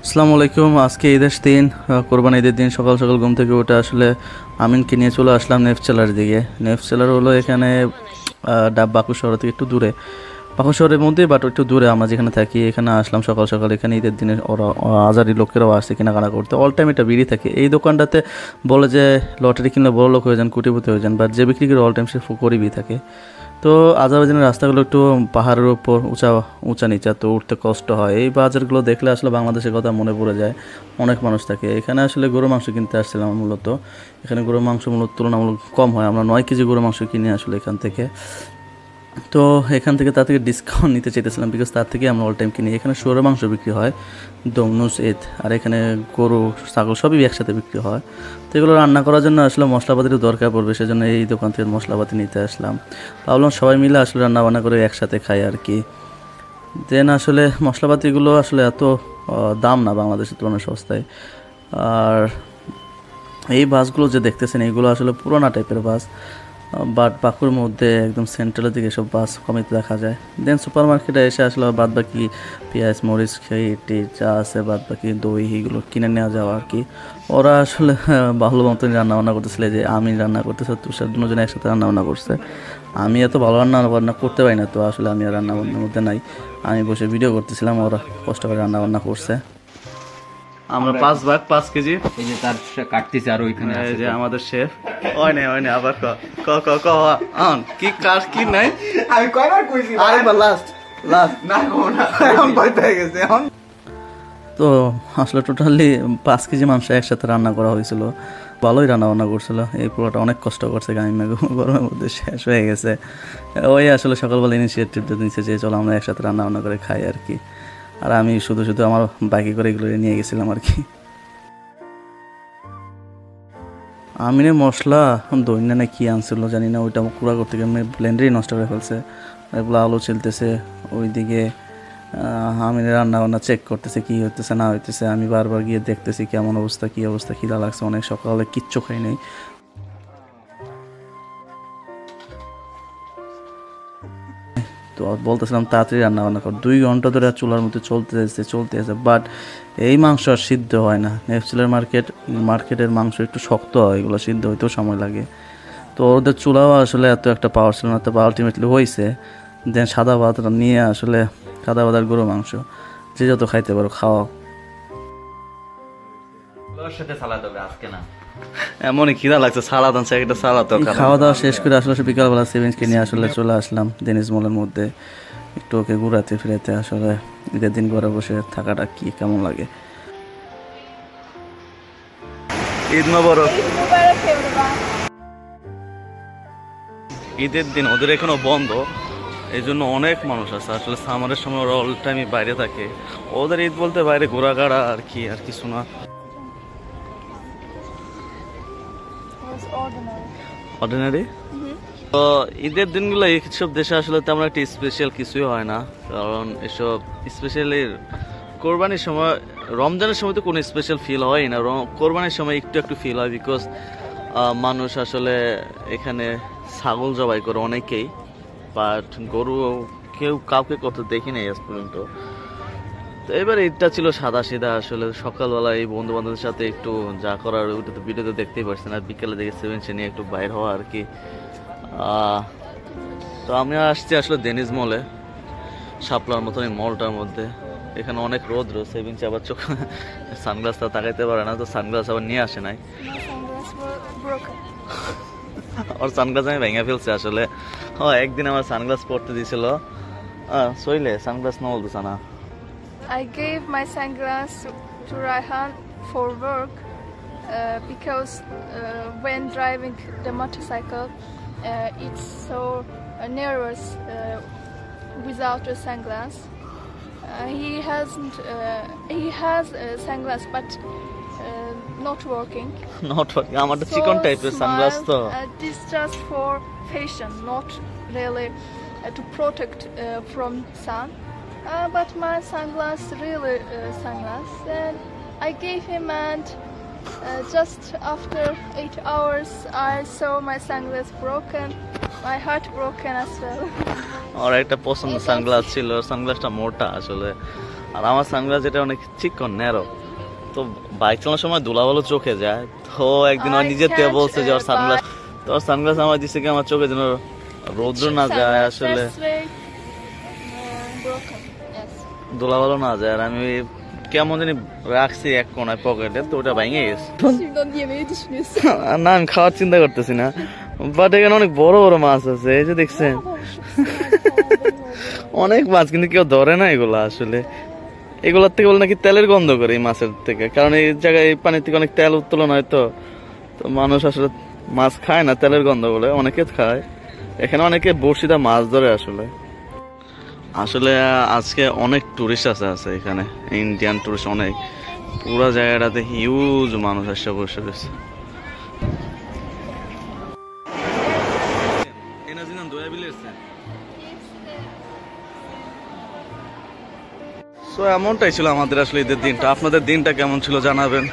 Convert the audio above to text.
আসসালামু আলাইকুম। আজকে ঈদের দিন, কোরবানি ঈদের দিন সকাল সকাল ঘুম থেকে উঠে আসলে আমিনকে নিয়ে চলে আসলাম নেফচেলার দিকে। নেফচেলার হলো এখানে বাকু শহর থেকে একটু দূরে, বাকু শহরের মধ্যে বাট একটু দূরে আমরা যেখানে থাকি। এখানে আসলাম সকাল সকাল। এখানে ঈদের দিনে ওরা আজারি লোকেরাও আসছে কেনাকাটা করতে। অল টাইম এটা বিড়ি থাকে এই দোকানটাতে। বলে যে লটারি কিনলে বড় লোক হয়ে যান, কোটিপতি হয়ে যান, বাট যে বিক্রি করে অল টাইম সে গরিবই থাকে। তো আজারবাইজানের রাস্তাগুলো একটু পাহাড়ের উপর উঁচা উঁচা নিচা, তো উঠতে কষ্ট হয়। এই বাজারগুলো দেখলে আসলে বাংলাদেশের কথা মনে পড়ে যায়। অনেক মানুষ থাকে এখানে। আসলে গরু মাংস কিনতে আসছিলাম মূলত। এখানে গরু মাংস মূলত তুলনামূলক কম হয়। আমরা 9 কেজি গরু মাংস কিনে আসলে এখান থেকে। তো এখান থেকে তার থেকে ডিসকাউন্ট নিতে চাইতেছিলাম, বিকজ তার থেকে আমরা অল টাইম কিনি। এখানে শুয়োরের মাংস বিক্রি হয়, দমনুস এদ, আর এখানে গরু ছাগল সবই একসাথে বিক্রি হয়। তো এগুলো রান্না করার জন্য আসলে মশলাপাতির দরকার পড়বে, সেজন্য এই দোকান থেকে মশলাপাতি নিতে আসলাম। ভাবলাম সবাই মিলে আসলে রান্না বান্না করে একসাথে খাই আর কি। দেন আসলে মশলাপাতিগুলো আসলে এত দাম না, বাংলাদেশের তুলনায় সস্তায়। আর এই বাসগুলো যে দেখতেছেন এইগুলো আসলে পুরোনো টাইপের বাস, বাট বাকুর মধ্যে একদম সেন্ট্রালের দিকে সব বাস কমিতে দেখা যায়। দেন সুপার মার্কেটে এসে আসলে বাদ বাকি পেঁয়াজ মরিচ খেয়ে যা আছে, বাদ বাকি দই এগুলো কিনে নেওয়া যাওয়া আর কি। ওরা আসলে ভালো মতন রান্নাবান্না করতেছিল, যে আমি রান্না করতেছে, তুষার দুজনে একসাথে রান্নাবান্না করছে। আমি এত ভালো রান্না করতে পারি না, তো আসলে আমি আর রান্নাবান্নার মধ্যে নাই। আমি বসে ভিডিও করতেছিলাম, ওরা কষ্ট করে রান্নাবান্না করছে। আমরা 5 ভাগ 5 কেজি এই যে তার কাটতেছে আর ওইখানে এই যে আমাদের শেফ। ওই নাই আবার ক ক ক ক অন কি কার কি নাই। আমি কয়বার কইছি আরেকবার লাস্ট না গো না এখন ভয় পেয়ে গেছে এখন। তো আসলে টোটালি 5 কেজি মাংস একসাথে রান্না করা হয়েছিল। ভালোই রান্না বান্না করছিল। এই পুরোটা অনেক কষ্ট করছে, গাইমে গরমের মধ্যে শেষ হয়ে গেছে। ওই আসলে সকালবেলা ইনিশিয়েটিভটা নিচ্ছে যে চলো আমরা একসাথে রান্না বান্না করে খাই আর কি। আর আমি শুধু শুধু আমার বাইকে করে এগুলো নিয়ে গেছিলাম আর কি। আমিনে মশলা দৈন্যা না কি আনছিল জানি না, ওইটা কুড়া করতে গিয়ে ব্লেন্ডারই নষ্ট করে ফেলছে। এগুলো আলু চলতেছে ওইদিকে, আমিনে রান্না বান্না চেক করতেছে কি হইতেছে না হইতেছে। আমি বারবার গিয়ে দেখতেছি কেমন অবস্থা কি অবস্থা, খিদা লাগছে অনেক, সকালে কিচ্ছু খাই নাই। তো বলতেছিলাম তাড়াতাড়ি রান্না বান্না কর, 2 ঘন্টা ধরে চুলার মধ্যে চলতে আছে, বাট এই মাংস আর সিদ্ধ হয় না। নেফচেলার মার্কেটের মাংস একটু শক্ত হয়, এগুলো সিদ্ধ হইতেও সময় লাগে। তো ওদের চুলাও আসলে এত একটা পাওয়ার ছিল না, তবে আলটিমেটলি হয়েছে। দেন সাদা ভাত নিয়ে আসলে সাদা ভাত আর গরু মাংস যে যত খাইতে পারো খাওয়া। ওর সাথে সালাদ হবে আজকে না। এমনই খিদা লাগছে, সালাদ আনছে একটা সালাদ। খাওয়া দাওয়া শেষ করে আসলে বিকালবেলা সেভেন্সকে নিয়ে আসলে চলে আসলাম ডেনিস মলের মধ্যে, একটু ওকে ঘুরাতে ফিরাতে। আসলে ঈদের দিন ঘরে বসে থাকাটা কি কেমন লাগে। ঈদ মোবারক। ঈদের দিন ওদের এখনো বন্ধ, এই জন্য অনেক মানুষ আছে। আসলে সামারের সময় ওরা অল টাইমই বাইরে থাকে। ওদের ঈদ বলতে বাইরে ঘোরাঘাড়া আর কি, আর কিছু না। অর্ডিনারি। তো ঈদের দিনগুলো এইসব দেশে আসলে তেমন একটা স্পেশাল কিছুই হয় না, কারণ এসব স্পেশালি কোরবানির সময়, রমজানের সময় তো কোনো স্পেশাল ফিল হয় না, কোরবানির সময় একটু একটু ফিল হয়। বিকজ মানুষ আসলে এখানে ছাগল জবাই করে অনেকেই, বাট গরু কাউকে করতে দেখি নাই আজ পর্যন্ত। তো এবার এটা ছিল সাদা সিধা। আসলে সকালবেলা এই বন্ধু বান্ধবের সাথে একটু যা করার ওইটা তো ভিডিওতে দেখতেই পারছেন, আর বিকেলে দেখে সেভেন্সে নিয়ে একটু বাইর হওয়া আর কি। তো আমি আসছি আসলে ডেনিস মলে, শাপলার মতন এই মলটার মধ্যে। এখানে অনেক রোদ সেভিংস, আবার চোখ সানগ্লাসটা তাকাইতে পারে না, তো সানগ্লাস আবার নিয়ে আসে নাই। ওর সানগ্লাস আমি ভেঙে ফেলছি আসলে। একদিন আমার সানগ্লাস পরতে দিয়েছিল, সইলে সানগ্লাস না বলতেছে না। I gave my sunglass to Raihan for work because when driving the motorcycle, it's so nervous without a sunglass. He has a sunglass, but not working. Not working. আমার তো চিকন টাইপের সানগ্লাস তো। This just for fashion, not really to protect from sun. But my sunglass really sunglass, and I gave him, and just after 8 hours I saw my sunglass broken, my heart broken as well. আর একটা পছন্দ sunglass ছিল, সানগ্লাসটা মোটা আসলে। আর আমার sunglass যেটা অনেক চিকন narrow, তো বাইক চালানোর সময় ধুলাবালু চোখে যায়। তো একদিন আমার নিজের থেকে বলছে যে ওর সানগ্লাস, তো ওর সানগ্লাস আমার দিচ্ছে কি আমার চোখে যেন রৌদ্র না যায়, আসলে Sunglasses way broken. Yes. ধুলাবালু না যায়। আর আমি কেমন জানি রাখছি এক কোনায় পকেটে, তো ওটা ভেঙে গেছে। Şimdiden yemeği düşünüyorsun. না আমি খাওয়ার চিন্তা করতেছি না, বাট এখানে অনেক বড় বড় মাছ আছে, এই যে দেখছেন অনেক মাছ, কিন্তু কেউ ধরে না এগুলা। আসলে এগুলার থেকে বলে নাকি তেলের গন্ধ করে এই মাছের থেকে, কারণ এই জায়গায় এই পানির থেকে অনেক তেল উত্তোলন হয়, তো তো মানুষ আসলে মাছ খায় না তেলের গন্ধ বলে, অনেকে খায়। এখানে অনেকে বড়শিতে মাছ ধরে। আসলে আসলে আজকে অনেক টুরিস্ট আছে এখানে, ইন্ডিয়ান টুরিস্ট অনেক, পুরো জায়গাটাতে হিউজ মানুষ এসে বসে রয়েছে। সো এমনটাই ছিল আমাদের আসলে ঈদের দিনটা। আপনাদের দিনটা কেমন ছিল জানাবেন।